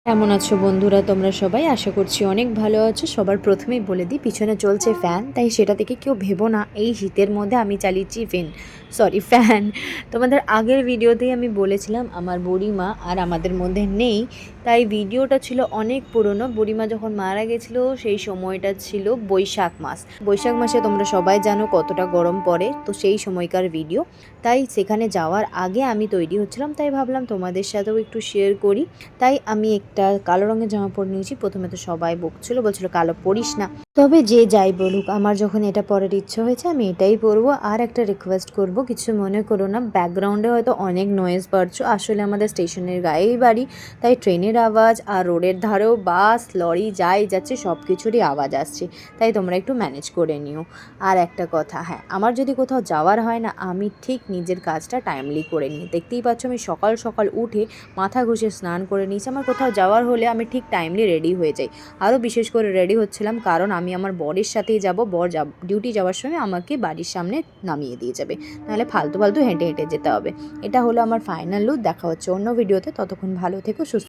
কেমন আছো বন্ধুরা? তোমরা সবাই আশা করছি অনেক ভালো আছো। সবার প্রথমেই বলে দিই, পিছনে চলছে ফ্যান, তাই সেটা থেকে কেউ ভেবো না এই শীতের মধ্যে আমি চালিয়েছি ফ্যান। তোমাদের আগের ভিডিওতেই আমি বলেছিলাম আমার বুড়িমা আর আমাদের মধ্যে নেই, তাই ভিডিওটা ছিল অনেক পুরনো। বুড়িমা যখন মারা গেছিলো সেই সময়টা ছিল বৈশাখ মাস। বৈশাখ মাসে তোমরা সবাই জানো কতটা গরম পড়ে, তো সেই সময়কার ভিডিও। তাই সেখানে যাওয়ার আগে আমি তৈরি হচ্ছিলাম, তাই ভাবলাম তোমাদের সাথেও একটু শেয়ার করি। তাই আমি একটা কালো রঙের জামা পরে নিয়েছি। প্রথমে তো সবাই বলছিল কালো পরিস না, তবে যে যাই বলুক আমার যখন এটা পরার ইচ্ছে হয়েছে আমি এটাই পরবো। আর একটা রিকোয়েস্ট করব, কিছু মনে করো না, ব্যাকগ্রাউন্ডে হয়তো অনেক নয়েজ পাচ্ছ, আসলে আমাদের স্টেশনের গায়েই বাড়ি, তাই ট্রেনের আওয়াজ আর রোডের ধারেও বাস লরি যাই যাচ্ছে সব কিছুরই আওয়াজ আসছে, তাই তোমরা একটু ম্যানেজ করে নিও। আর একটা কথা, হ্যাঁ, আমার যদি কোথাও যাওয়ার হয় না, আমি ঠিক নিজের কাজটা টাইমলি করে নিই। দেখতেই পাচ্ছ আমি সকাল সকাল উঠে মাথা ঘষে স্নান করে নিয়েছি। আমার কোথাও যাওয়ার হলে আমি ঠিক টাইমলি রেডি হয়ে যাই। আরও বিশেষ করে রেডি হচ্ছিলাম কারণ আমি আমার বরের সাথেই যাব। বর ডিউটি যাওয়ার সময় আমাকে বাড়ির সামনে নামিয়ে দিয়ে যাবে, নাহলে ফালতু ফালতু হেঁটে হেঁটে যেতে হবে। এটা হলো আমার ফাইনাল লুক। দেখা হচ্ছে অন্য ভিডিওতে, ততক্ষণ ভালো থেকো, সুস্থ